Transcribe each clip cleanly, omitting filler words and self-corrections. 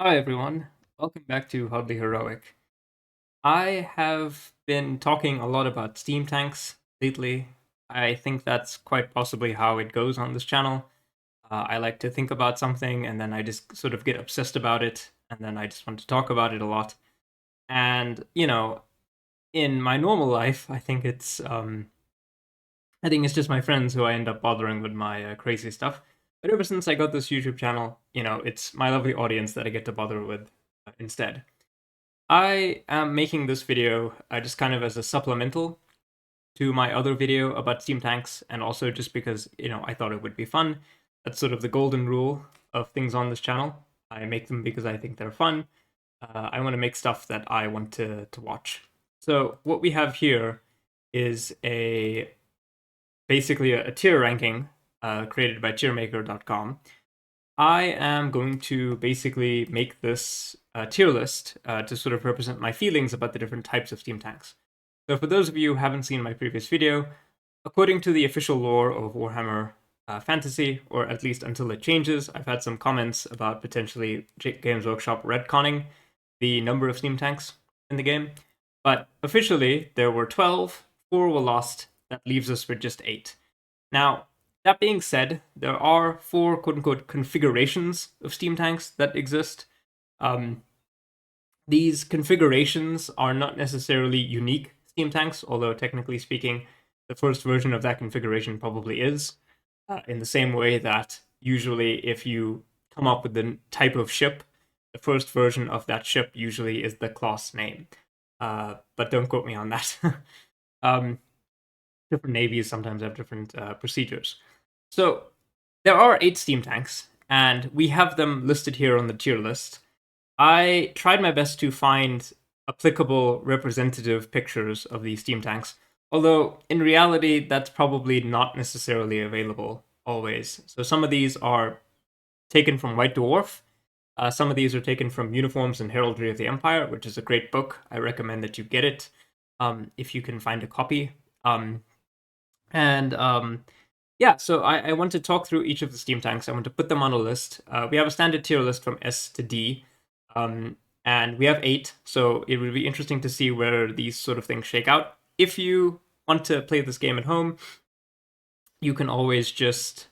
Hi everyone, welcome back to Hardly Heroic. I have been talking a lot about steam tanks lately. I think that's quite possibly how it goes on this channel. I like to think about something and then I just sort of get obsessed about it and then I just want to talk about it a lot. And, in my normal life, I think it's just my friends who I end up bothering with my crazy stuff. But ever since I got this YouTube channel, it's my lovely audience that I get to bother with instead. I am making this video just kind of as a supplemental to my other video about steam tanks, and also just because, I thought it would be fun. That's sort of the golden rule of things on this channel. I make them because I think they're fun. I want to make stuff that I want to watch. So what we have here is basically a tier ranking created by tiermaker.com. I am going to basically make this tier list to sort of represent my feelings about the different types of steam tanks. So for those of you who haven't seen my previous video, according to the official lore of Warhammer Fantasy, or at least until it changes, I've had some comments about potentially Games Workshop retconning the number of steam tanks in the game. But officially, there were 12, 4 were lost, that leaves us with just 8. Now, that being said, there are 4 quote-unquote configurations of steam tanks that exist. Um, these configurations are not necessarily unique steam tanks, although technically speaking, the first version of that configuration probably is. In the same way that usually if you come up with the type of ship, the first version of that ship usually is the class name. But don't quote me on that. um, different navies sometimes have different procedures. So there are 8 steam tanks, and we have them listed here on the tier list. I tried my best to find applicable representative pictures of these steam tanks, although in reality that's probably not necessarily available always. So some of these are taken from White Dwarf. Some of these are taken from Uniforms and Heraldry of the Empire, which is a great book. I recommend that you get it if you can find a copy. And yeah, so I want to talk through each of the steam tanks. I want to put them on a list. We have a standard tier list from S to D, and we have 8, so it would be interesting to see where these sort of things shake out. If you want to play this game at home, you can always just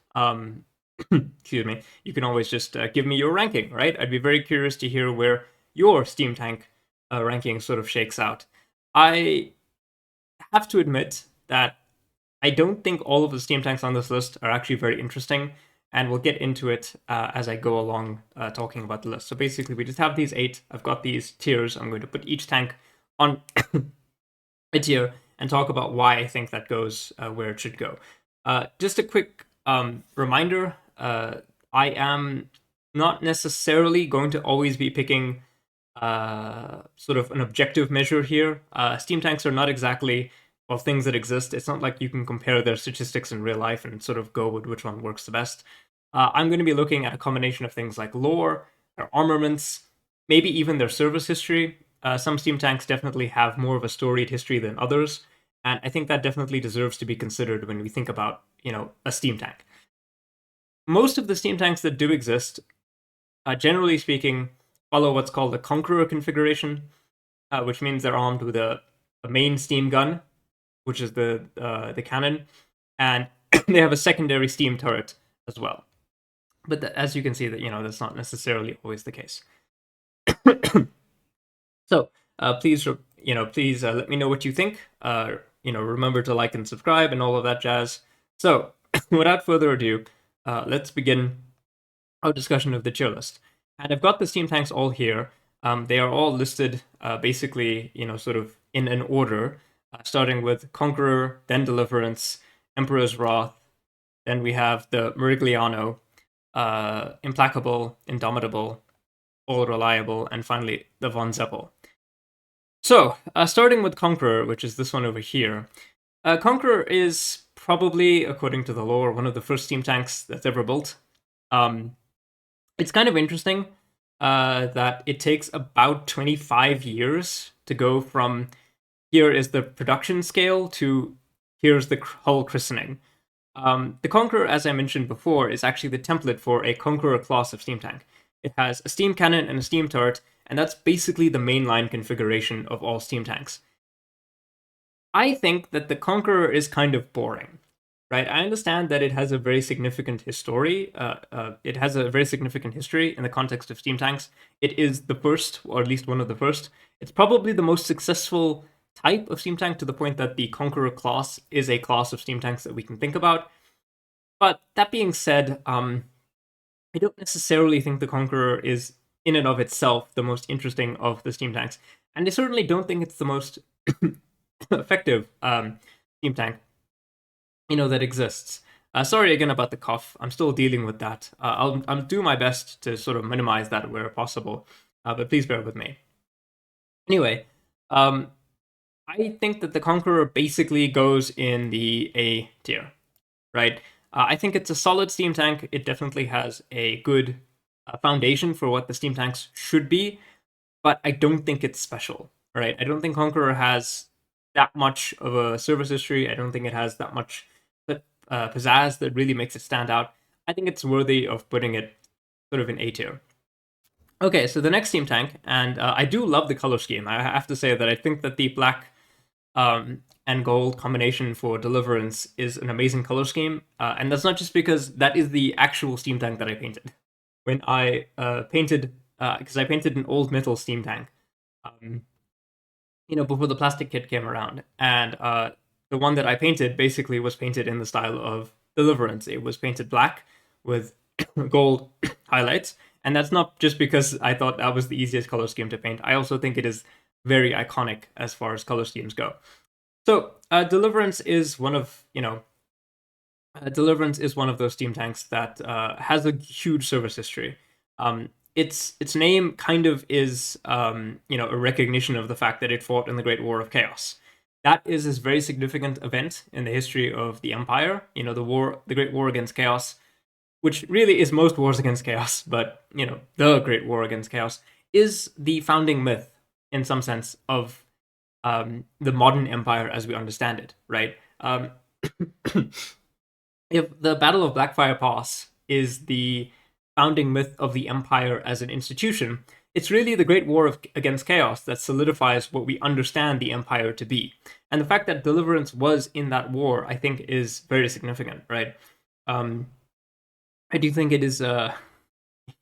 excuse me, you can always just give me your ranking, right? I'd be very curious to hear where your steam tank ranking sort of shakes out. I have to admit that I don't think all of the steam tanks on this list are actually very interesting, and we'll get into it as I go along talking about the list. So basically, we just have these 8. I've got these tiers. I'm going to put each tank on a tier and talk about why I think that goes where it should go. Just a quick reminder, I am not necessarily going to always be picking sort of an objective measure here. Steam tanks are not exactly things that exist. It's not like you can compare their statistics in real life and sort of go with which one works the best. I'm going to be looking at a combination of things like lore, their armaments, maybe even their service history. Some steam tanks definitely have more of a storied history than others, and I think that definitely deserves to be considered when we think about, a steam tank. Most of the steam tanks that do exist, generally speaking, follow what's called a Conqueror configuration, which means they're armed with a main steam gun, which is the cannon, and they have a secondary steam turret as well. But as you can see, that that's not necessarily always the case. So please let me know what you think. Remember to like and subscribe and all of that jazz. So without further ado, let's begin our discussion of the tier list. And I've got the steam tanks all here. They are all listed basically, sort of in an order, starting with Conqueror, then Deliverance, Emperor's Wrath, then we have the Merigliano, Implacable, Indomitable, All Reliable, and finally the Von Zeppel. So, starting with Conqueror, which is this one over here, Conqueror is probably, according to the lore, one of the first steam tanks that's ever built. It's kind of interesting that it takes about 25 years to go from here is the production scale to here's the hull christening. The Conqueror, as I mentioned before, is actually the template for a Conqueror class of steam tank. It has a steam cannon and a steam turret, and that's basically the mainline configuration of all steam tanks. I think that the Conqueror is kind of boring, right? I understand that it has a very significant history. It has a very significant history in the context of steam tanks. It is the first, or at least one of the first. It's probably the most successful type of steam tank, to the point that the Conqueror class is a class of steam tanks that we can think about. But that being said, I don't necessarily think the Conqueror is, in and of itself, the most interesting of the steam tanks, and I certainly don't think it's the most effective steam tank, that exists. Sorry again about the cough. I'm still dealing with that. I'll do my best to sort of minimize that where possible, but please bear with me. Anyway, I think that the Conqueror basically goes in the A tier, right? I think it's a solid steam tank. It definitely has a good foundation for what the steam tanks should be, but I don't think it's special, right? I don't think Conqueror has that much of a service history. I don't think it has that much pizzazz that really makes it stand out. I think it's worthy of putting it sort of in A tier. Okay, so the next steam tank, and I do love the color scheme. I have to say that I think that the black and gold combination for Deliverance is an amazing color scheme, and that's not just because that is the actual steam tank that I painted. When I painted, because I painted an old metal steam tank, before the plastic kit came around, and the one that I painted basically was painted in the style of Deliverance. It was painted black with gold highlights, and that's not just because I thought that was the easiest color scheme to paint. I also think it is very iconic as far as color schemes go. So Deliverance is one of Deliverance is one of those steam tanks that has a huge service history. Its name kind of is a recognition of the fact that it fought in the Great War of Chaos. That is a very significant event in the history of the Empire. The Great War against Chaos, which really is most wars against chaos, but the Great War against Chaos is the founding myth, in some sense, of the modern empire as we understand it. Right? If the Battle of Blackfire Pass is the founding myth of the empire as an institution, it's really the Great War against Chaos that solidifies what we understand the empire to be. And the fact that Deliverance was in that war, I think, is very significant. Right? I do think it is, I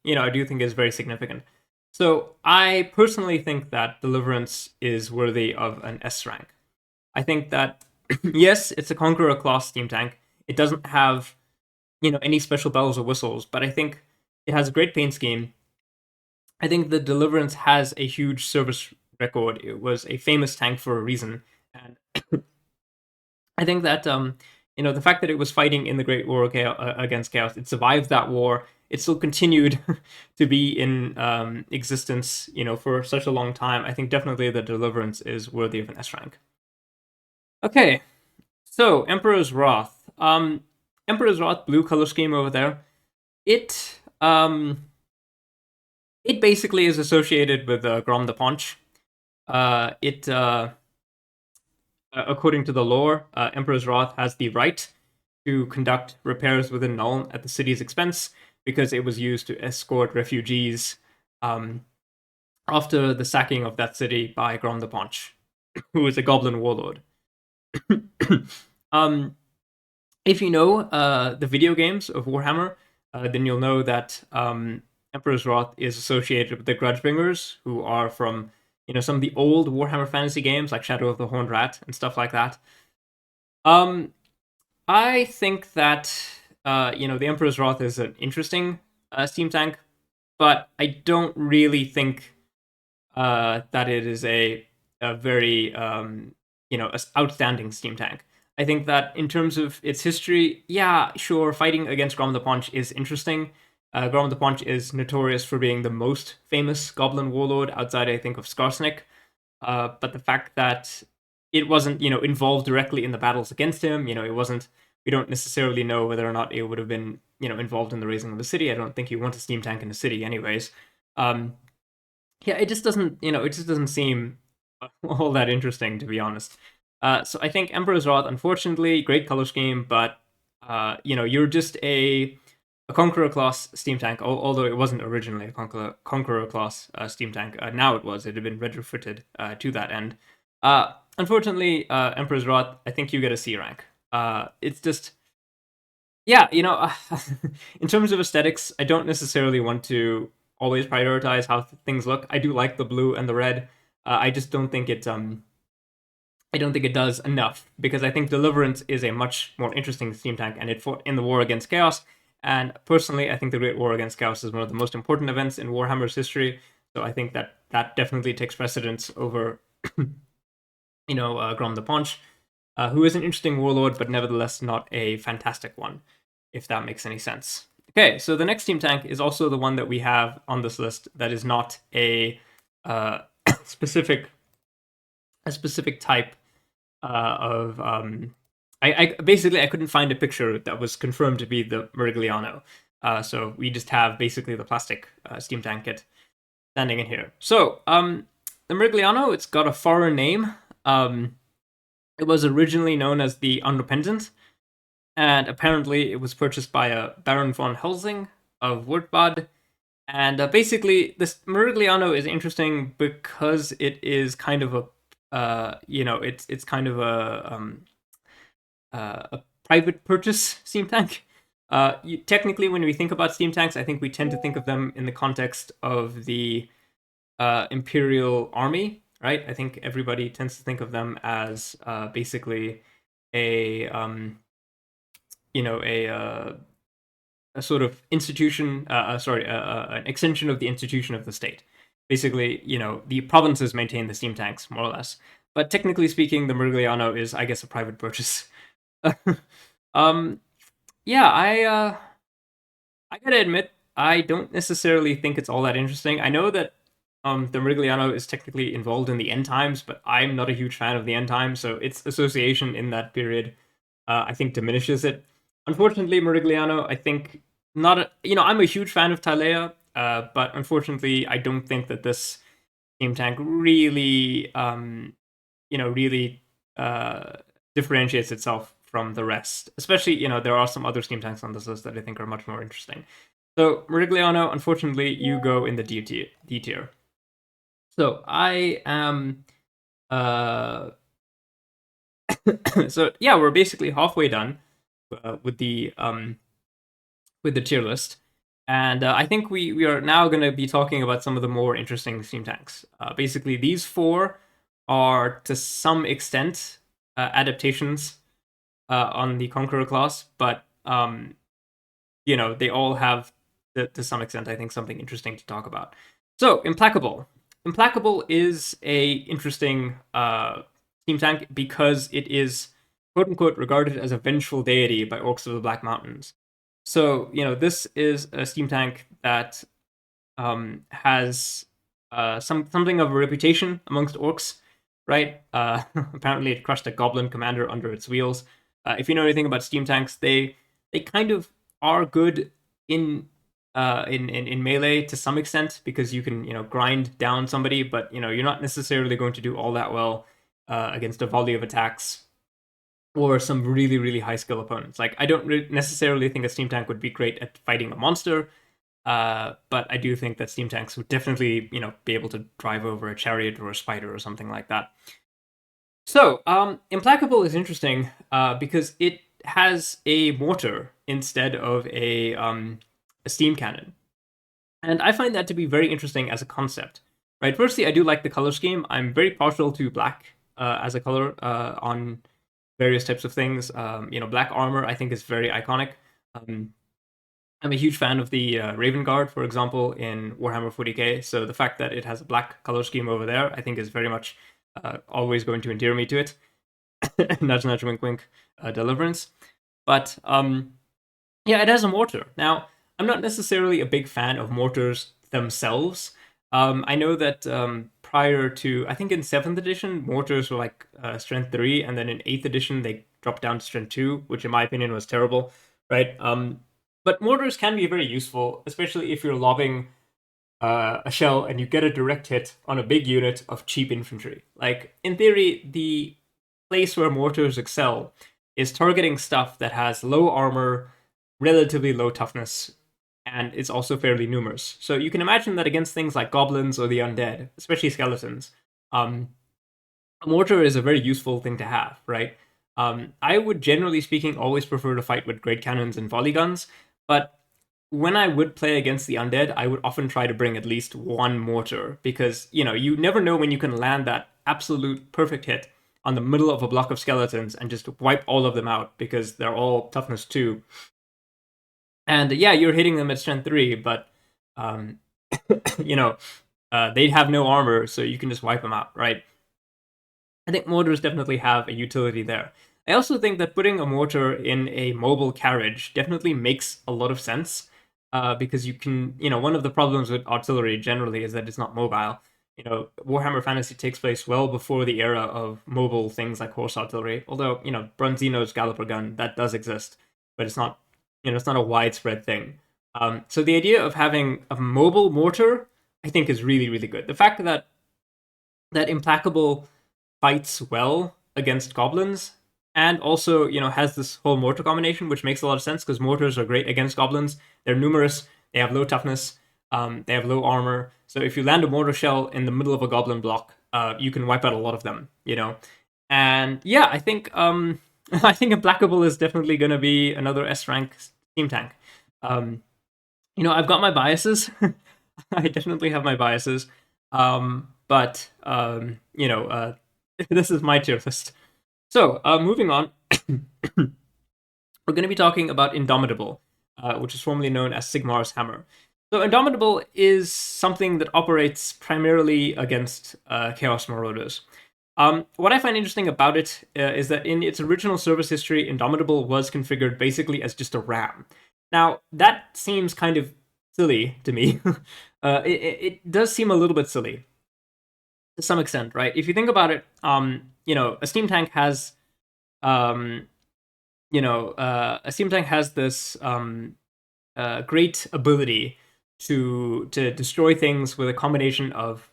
do think it's very significant. So I personally think that Deliverance is worthy of an S rank. I think that, yes, it's a Conqueror class steam tank. It doesn't have, any special bells or whistles, but I think it has a great paint scheme. I think the Deliverance has a huge service record. It was a famous tank for a reason, and I think that the fact that it was fighting in the Great War against Chaos, it survived that war. It still continued to be in existence, for such a long time. I think definitely the Deliverance is worthy of an S rank. Okay, so Emperor's Wrath. Emperor's Wrath, blue color scheme over there. It basically is associated with Grom the Paunch. According to the lore, Emperor's Wrath has the right to conduct repairs within Nuln at the city's expense because it was used to escort refugees after the sacking of that city by Grom the Paunch, who is a goblin warlord. If you know the video games of Warhammer, then you'll know that Emperor's Wrath is associated with the Grudgebringers, who are from some of the old Warhammer Fantasy games like Shadow of the Horned Rat and stuff like that. I think that the Emperor's Wrath is an interesting steam tank, but I don't really think that it is a very outstanding steam tank. I think that in terms of its history, yeah, sure, fighting against Grom the Paunch is interesting. Grom the Paunch is notorious for being the most famous goblin warlord outside, I think, of Skarsnik. But the fact that it wasn't, involved directly in the battles against him, it wasn't. We don't necessarily know whether or not it would have been, involved in the raising of the city. I don't think you want a steam tank in the city, anyways. It just doesn't seem all that interesting, to be honest. So I think Emperor's Wrath, unfortunately, great color scheme, but you're just a a Conqueror class steam tank, although it wasn't originally a Conqueror class steam tank. Now it was. It had been retrofitted to that end. Unfortunately, Emperor's Wrath, I think you get a C rank. It's just, yeah, in terms of aesthetics, I don't necessarily want to always prioritize how things look. I do like the blue and the red. I just don't think I don't think it does enough, because I think Deliverance is a much more interesting steam tank, and it fought in the War Against Chaos. And personally, I think the Great War Against Chaos is one of the most important events in Warhammer's history. So I think that definitely takes precedence over, Grom the Paunch, who is an interesting warlord, but nevertheless not a fantastic one, if that makes any sense. Okay, so the next steam tank is also the one that we have on this list that is not a specific type of I basically I couldn't find a picture that was confirmed to be the Merigliano. So we just have basically the plastic steam tank kit standing in here. So the Merigliano, it's got a foreign name. It was originally known as the Unrepentant, and apparently it was purchased by a Baron von Helsing of Wurtbad. And basically, this Merigliano is interesting because it is kind of a it's kind of a private purchase steam tank. Technically, when we think about steam tanks, I think we tend to think of them in the context of the Imperial Army, right? I think everybody tends to think of them as basically a a sort of institution, an extension of the institution of the state. Basically, the provinces maintain the steam tanks, more or less. But technically speaking, the Merigliano is, I guess, a private purchase. Yeah, I gotta admit, I don't necessarily think it's all that interesting. I know that the Merigliano is technically involved in the end times, but I'm not a huge fan of the end times, so its association in that period, I think, diminishes it. Unfortunately, Merigliano, I think, I'm a huge fan of Talea, but unfortunately, I don't think that this steam tank really, really differentiates itself from the rest. Especially, there are some other steam tanks on this list that I think are much more interesting. So, Merigliano, unfortunately, you go in the D tier. So, I am. So, yeah, we're basically halfway done with the tier list. And I think we are now going to be talking about some of the more interesting steam tanks. Basically, these four are, to some extent, adaptations on the Conqueror class, but they all have, to some extent, I think, something interesting to talk about. So, Implacable. Implacable is a interesting steam tank because it is, quote unquote, regarded as a vengeful deity by Orcs of the Black Mountains. So, this is a steam tank that has something of a reputation amongst orcs, right? Apparently, it crushed a goblin commander under its wheels. If you know anything about steam tanks, they kind of are good in melee to some extent, because you can grind down somebody, but you're not necessarily going to do all that well against a volley of attacks or some really, really high skill opponents. Like, I don't necessarily think a steam tank would be great at fighting a monster, but I do think that steam tanks would definitely, be able to drive over a chariot or a spider or something like that. So, Implacable is interesting because it has a mortar instead of a steam cannon. And I find that to be very interesting as a concept. Right. Firstly, I do like the color scheme. I'm very partial to black as a color on various types of things. Black armor, I think, is very iconic. I'm a huge fan of the Raven Guard, for example, in Warhammer 40k. So the fact that it has a black color scheme over there, I think, is very much always going to endear me to it. Nudge, nudge, wink, wink, Deliverance. But yeah, it has a mortar. Now, I'm not necessarily a big fan of mortars themselves. I know that prior to, I think in 7th edition, mortars were like strength 3, and then in 8th edition, they dropped down to strength 2, which in my opinion was terrible, right? But mortars can be very useful, especially if you're lobbing a shell and you get a direct hit on a big unit of cheap infantry. Like, in theory, the place where mortars excel is targeting stuff that has low armor, relatively low toughness, and it's also fairly numerous. So you can imagine that against things like goblins or the undead, especially skeletons, a mortar is a very useful thing to have, right? I would, generally speaking, always prefer to fight with great cannons and volley guns, but when I would play against the undead, I would often try to bring at least one mortar, because, you never know when you can land that absolute perfect hit on the middle of a block of skeletons and just wipe all of them out, because they're all toughness 2. And yeah, you're hitting them at strength 3, but, um, they have no armor, so you can just wipe them out, right? I think mortars definitely have a utility there. I also think that putting a mortar in a mobile carriage definitely makes a lot of sense, because you can, one of the problems with artillery generally is that it's not mobile. Warhammer Fantasy takes place well before the era of mobile things like horse artillery, although, Bronzino's Galloper gun, that does exist, but it's not, it's not a widespread thing. So the idea of having a mobile mortar, I think, is really, really good. The fact that Implacable fights well against goblins, and also, has this whole mortar combination, which makes a lot of sense because mortars are great against goblins. They're numerous, they have low toughness, they have low armor. So if you land a mortar shell in the middle of a goblin block, you can wipe out a lot of them, And yeah, I think I think Implacable is definitely going to be another S rank steam tank. I've got my biases. I definitely have my biases. But this is my tier list. So, moving on, we're going to be talking about Indomitable, which is formerly known as Sigmar's Hammer. So, Indomitable is something that operates primarily against Chaos Marauders. What I find interesting about it is that in its original service history, Indomitable was configured basically as just a ram. Now, that seems kind of silly to me. It does seem a little bit silly to some extent, right? If you think about it, a steam tank has, a steam tank has this great ability to destroy things with a combination of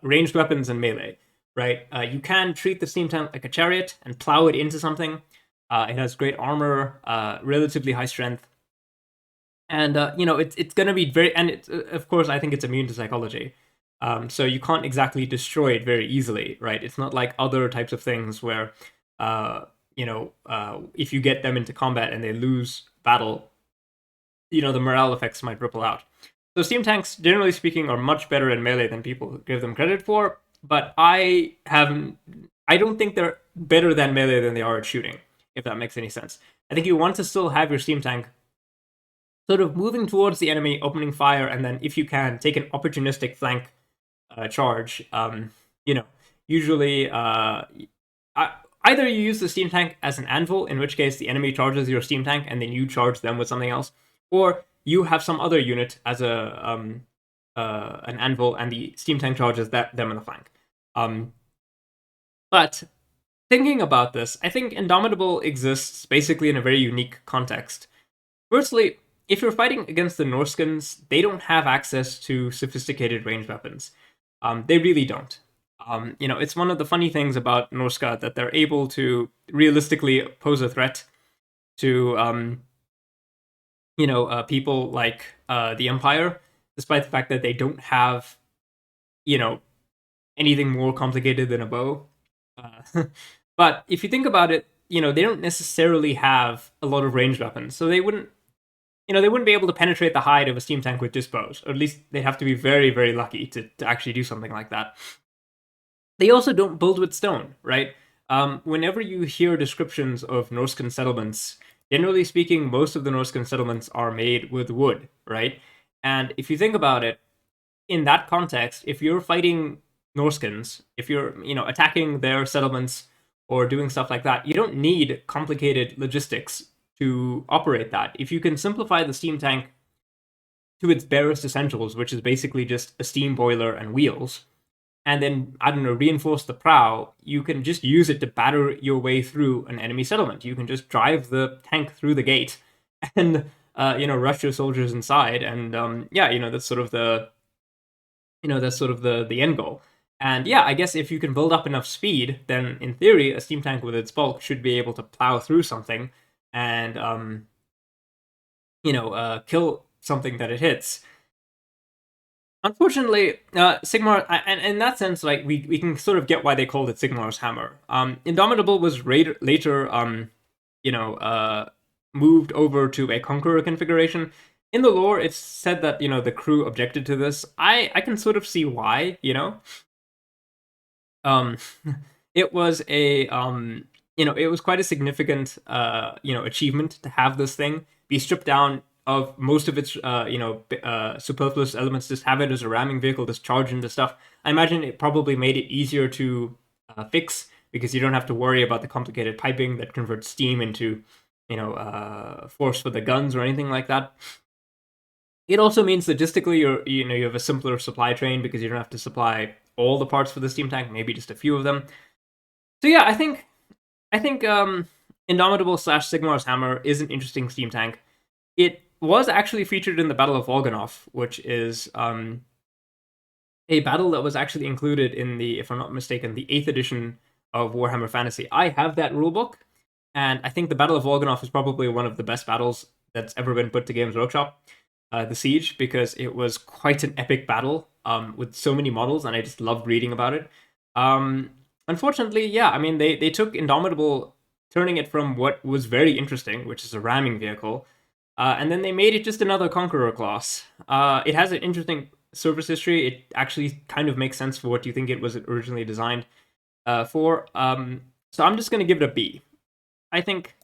ranged weapons and melee, right? You can treat the steam tank like a chariot and plow it into something. It has great armor, relatively high strength, and it's going to be very, and of course, I think it's immune to psychology. So you can't exactly destroy it very easily, right? It's not like other types of things where, if you get them into combat and they lose battle, the morale effects might ripple out. So steam tanks, generally speaking, are much better in melee than people give them credit for, but I don't think they're better than melee than they are at shooting, if that makes any sense. I think you want to still have your steam tank sort of moving towards the enemy, opening fire, and then if you can, take an opportunistic flank charge. Usually either you use the steam tank as an anvil, in which case the enemy charges your steam tank and then you charge them with something else, or you have some other unit as an anvil and the steam tank charges them in the flank. But thinking about this, I think Indomitable exists basically in a very unique context. Firstly, if you're fighting against the Norskins, they don't have access to sophisticated ranged weapons. They really don't. It's one of the funny things about Norska that they're able to realistically pose a threat to, people like the Empire, despite the fact that they don't have, anything more complicated than a bow. But if you think about it, they don't necessarily have a lot of ranged weapons, so they wouldn't be able to penetrate the hide of a steam tank with just bows, or at least they'd have to be very, very lucky to actually do something like that. They also don't build with stone, right? Whenever you hear descriptions of Norscan settlements, generally speaking, most of the Norscan settlements are made with wood, right? And if you think about it, in that context, if you're fighting Norskins, if you're, attacking their settlements or doing stuff like that, you don't need complicated logistics to operate that. If you can simplify the steam tank to its barest essentials, which is basically just a steam boiler and wheels, and then, reinforce the prow, you can just use it to batter your way through an enemy settlement. You can just drive the tank through the gate and, rush your soldiers inside, and, that's sort of the, the end goal. And yeah, I guess if you can build up enough speed, then in theory, a steam tank with its bulk should be able to plow through something and, kill something that it hits. Unfortunately, Sigmar, and in that sense, like we can sort of get why they called it Sigmar's hammer. Indomitable was later, moved over to a Conqueror configuration. In the lore, it's said that the crew objected to this. I can sort of see why. Um, it was it was quite a significant achievement to have this thing be stripped down of most of its superfluous elements, just have it as a ramming vehicle, just charge into stuff. I imagine it probably made it easier to fix because you don't have to worry about the complicated piping that converts steam into force for the guns or anything like that. It also means logistically you have a simpler supply train because you don't have to supply all the parts for the steam tank, maybe just a few of them. So yeah, I think Indomitable / Sigmar's hammer is an interesting steam tank. It was actually featured in the Battle of Volganov, which is a battle that was actually included in the, if I'm not mistaken, the 8th edition of Warhammer Fantasy. I have that rulebook, and I think the Battle of Volganov is probably one of the best battles that's ever been put to Games Workshop. The Siege, because it was quite an epic battle with so many models, and I just loved reading about it. Unfortunately, yeah, I mean, they took Indomitable, turning it from what was very interesting, which is a ramming vehicle, and then they made it just another Conqueror class. It has an interesting service history. It actually kind of makes sense for what you think it was originally designed for. So I'm just going to give it a B. I think,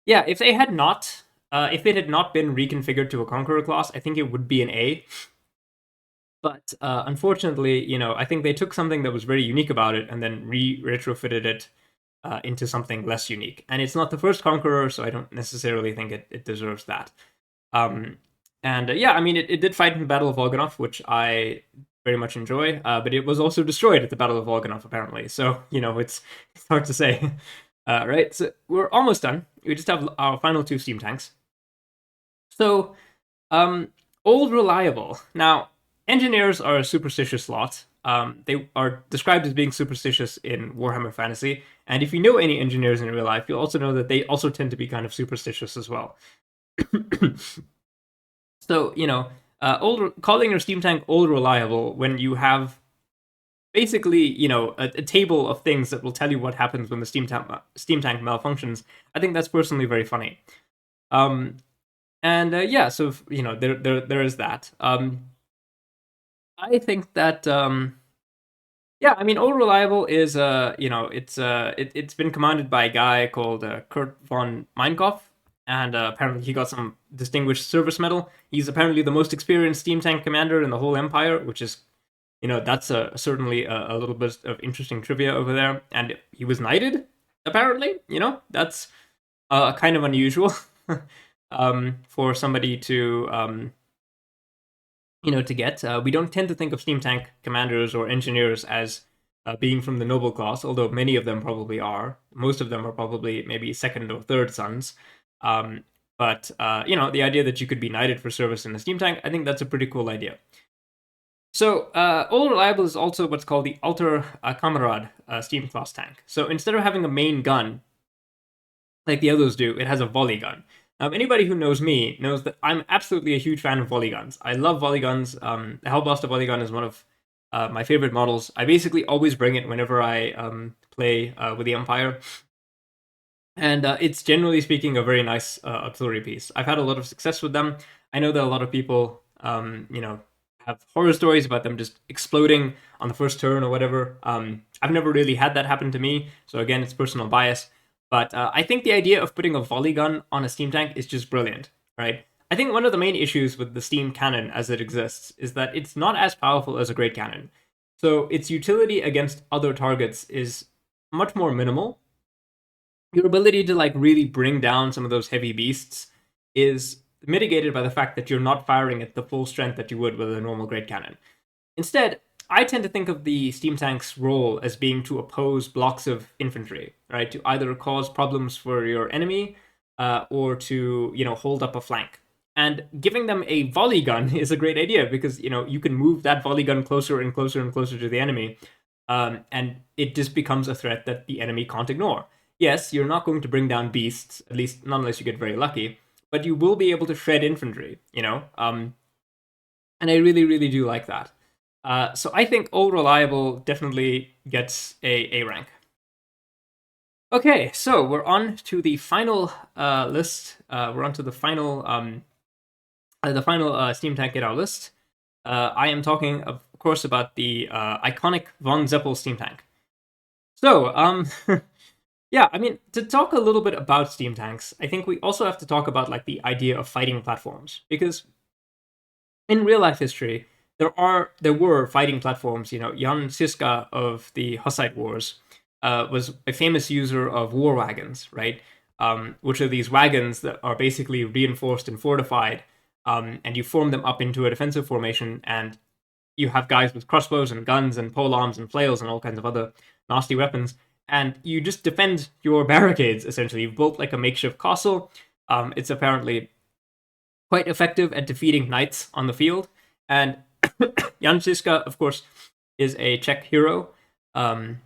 yeah, if it had not been reconfigured to a Conqueror class, I think it would be an A. But unfortunately, I think they took something that was very unique about it and then retrofitted it into something less unique. And it's not the first Conqueror, so I don't necessarily think it deserves that. Yeah, I mean, it did fight in the Battle of Volganov, which I very much enjoy, but it was also destroyed at the Battle of Volganov, apparently. So, it's hard to say. Right, so we're almost done. We just have our final 2 steam tanks. So, Old Reliable. Now, engineers are a superstitious lot. They are described as being superstitious in Warhammer Fantasy, and if you know any engineers in real life, you'll also know that they also tend to be kind of superstitious as well. So, calling your steam tank Old Reliable when you have basically, a table of things that will tell you what happens when the steam tank malfunctions, I think that's personally very funny. Yeah, so there is that. I think that yeah, I mean, Old Reliable is it's been commanded by a guy called Kurt von Meinkopf, and apparently he got some distinguished service medal. He's apparently the most experienced steam tank commander in the whole empire, which is that's certainly a little bit of interesting trivia over there. And he was knighted, apparently. That's kind of unusual for somebody to to get. We don't tend to think of steam tank commanders or engineers as being from the noble class, although many of them probably are. Most of them are probably maybe second or third sons. But the idea that you could be knighted for service in a steam tank, I think that's a pretty cool idea. So, Old Reliable is also what's called the Alter Kamerad steam class tank. So instead of having a main gun, like the others do, it has a volley gun. Now, anybody who knows me knows that I'm absolutely a huge fan of volley guns. I love volley guns. The Hellblaster volley gun is one of my favorite models. I basically always bring it whenever I play with the Empire. And it's, generally speaking, a very nice artillery piece. I've had a lot of success with them. I know that a lot of people, have horror stories about them just exploding on the first turn or whatever. I've never really had that happen to me, so again, it's personal bias. But I think the idea of putting a volley gun on a steam tank is just brilliant, right? I think one of the main issues with the steam cannon as it exists is that it's not as powerful as a great cannon. So its utility against other targets is much more minimal. Your ability to really bring down some of those heavy beasts is mitigated by the fact that you're not firing at the full strength that you would with a normal great cannon. Instead, I tend to think of the steam tank's role as being to oppose blocks of infantry, right? To either cause problems for your enemy or to, hold up a flank. And giving them a volley gun is a great idea because, you can move that volley gun closer and closer and closer to the enemy. And it just becomes a threat that the enemy can't ignore. Yes, you're not going to bring down beasts, at least not unless you get very lucky. but you will be able to shred infantry, and I really, really do like that. So I think All Reliable definitely gets a rank. Okay, so we're on to the final list. We're on to the final steam tank in our list. I am talking, of course, about the iconic von Zeppel steam tank. So, yeah, I mean, to talk a little bit about steam tanks, I think we also have to talk about like the idea of fighting platforms, because in real life history, there were fighting platforms. Jan Žižka of the Hussite Wars was a famous user of war wagons, right? Which are these wagons that are basically reinforced and fortified, and you form them up into a defensive formation, and you have guys with crossbows and guns and polearms and flails and all kinds of other nasty weapons, and you just defend your barricades. Essentially, you've built like a makeshift castle. It's apparently quite effective at defeating knights on the field. And Jan Žižka, of course, is a Czech hero. I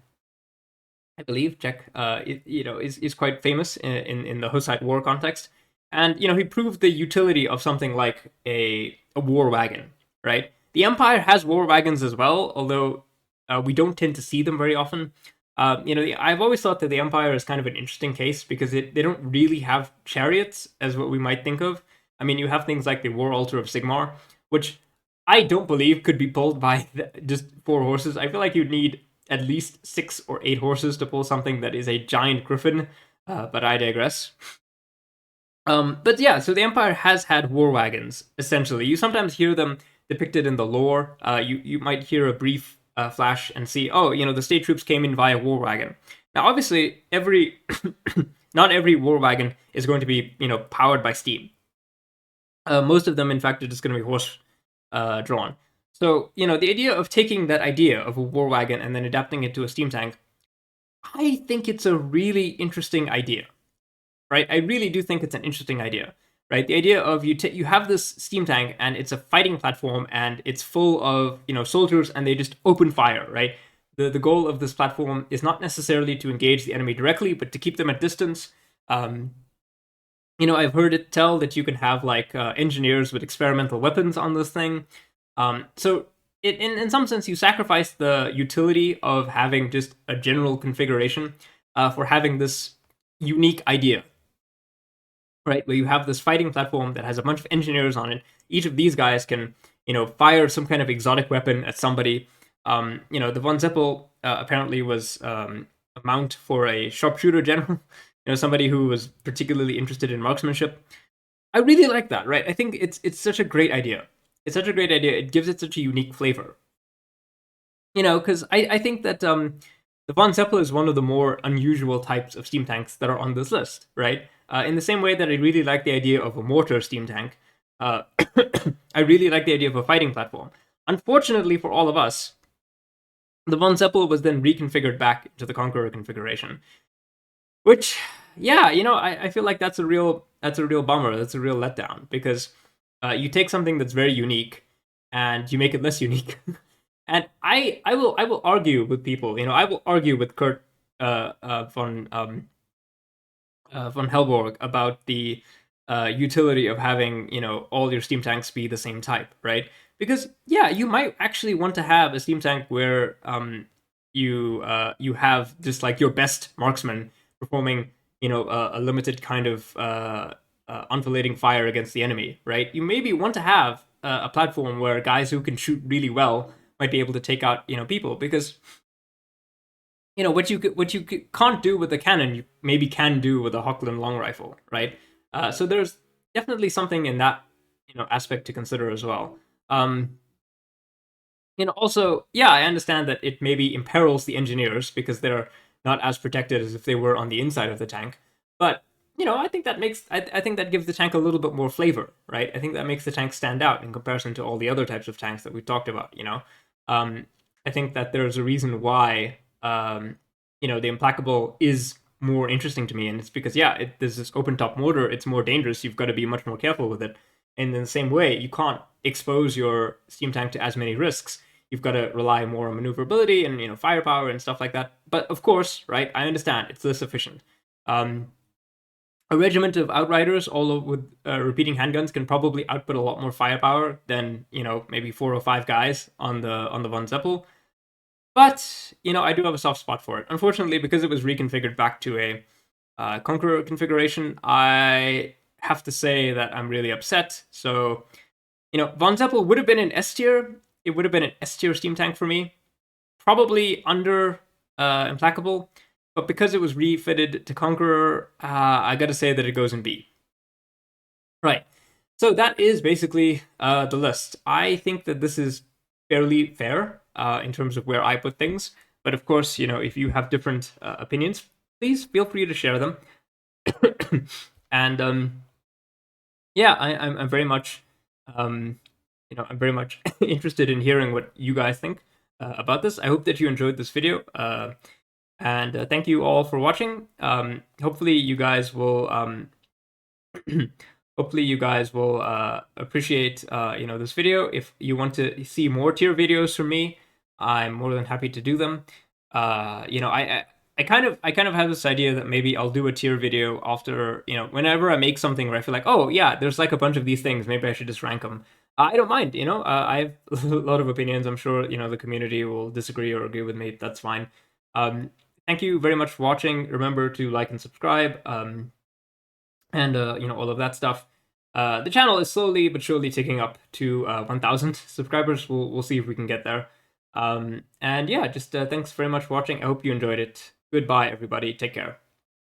believe Czech, is quite famous in the Hussite war context. And he proved the utility of something like a war wagon, right? The Empire has war wagons as well, although we don't tend to see them very often. I've always thought that the Empire is kind of an interesting case because they don't really have chariots as what we might think of. I mean, you have things like the War Altar of Sigmar, which I don't believe could be pulled by just 4 horses. I feel like you'd need at least 6 or 8 horses to pull something that is a giant griffin, but I digress. But yeah, so the Empire has had war wagons, essentially. You sometimes hear them depicted in the lore. You might hear a brief flash and see, the state troops came in via war wagon. Now, obviously, not every war wagon is going to be, powered by steam. Most of them, in fact, are just going to be horse drawn. So, the idea of taking that idea of a war wagon and then adapting it to a steam tank, I think it's a really interesting idea, right? I really do think it's an interesting idea, right? The idea of you have this steam tank and it's a fighting platform and it's full of, soldiers and they just open fire, right? The goal of this platform is not necessarily to engage the enemy directly, but to keep them at distance. I've heard it tell that you can have like engineers with experimental weapons on this thing. So in some sense, you sacrifice the utility of having just a general configuration for having this unique idea, right? Where you have this fighting platform that has a bunch of engineers on it. Each of these guys can, fire some kind of exotic weapon at somebody. The von Zeppel apparently was a mount for a sharpshooter general. Somebody who was particularly interested in marksmanship. I really like that, right? I think it's such a great idea. It's such a great idea. It gives it such a unique flavor. Because I think that the von Zeppel is one of the more unusual types of steam tanks that are on this list, right? In the same way that I really like the idea of a mortar steam tank, I really like the idea of a fighting platform. Unfortunately for all of us, the von Zeppel was then reconfigured back into the Conqueror configuration, which, yeah, I feel like that's a real bummer. That's a real letdown because you take something that's very unique and you make it less unique. And I will argue with people. I will argue with Kurt von Helborg about the utility of having all your steam tanks be the same type, right? Because yeah, you might actually want to have a steam tank where you have just like your best marksman performing a limited kind of enfilading fire against the enemy, right? You maybe want to have a platform where guys who can shoot really well might be able to take out people, because what you can't do with a cannon, you maybe can do with a Hochland long rifle, right? So there's definitely something in that aspect to consider as well. Also, yeah, I understand that it maybe imperils the engineers because they're not as protected as if they were on the inside of the tank. But I think that I think that gives the tank a little bit more flavor, right? I think that makes the tank stand out in comparison to all the other types of tanks that we talked about. I think that there's a reason why the Implacable is more interesting to me, and it's because there's this open top mortar. It's more dangerous. You've got to be much more careful with it. And in the same way, you can't expose your steam tank to as many risks. You've got to rely more on maneuverability and firepower and stuff like that. But of course, right, I understand it's less efficient. a regiment of Outriders, all with repeating handguns, can probably output a lot more firepower than maybe 4 or 5 guys on the Von Zeppel. But I do have a soft spot for it. Unfortunately, because it was reconfigured back to a Conqueror configuration, I have to say that I'm really upset. So, Von Zeppel would have been an S tier. It would have been an S tier steam tank for me, probably under Implacable. But because it was refitted to Conqueror, I gotta say that it goes in B. Right. So that is basically the list. I think that this is fairly fair in terms of where I put things. But of course, if you have different opinions, please feel free to share them. And yeah, I'm very much I'm very much interested in hearing what you guys think about this. I hope that you enjoyed this video. And thank you all for watching. Hopefully you guys will appreciate this video. If you want to see more tier videos from me, I'm more than happy to do them. I kind of have this idea that maybe I'll do a tier video after, whenever I make something where I feel like, oh yeah, there's like a bunch of these things, maybe I should just rank them. I don't mind, I have a lot of opinions. I'm sure, the community will disagree or agree with me. That's fine. Thank you very much for watching. Remember to like and subscribe, and all of that stuff. The channel is slowly but surely ticking up to 1,000 subscribers. We'll see if we can get there. And yeah, just thanks very much for watching. I hope you enjoyed it. Goodbye, everybody. Take care.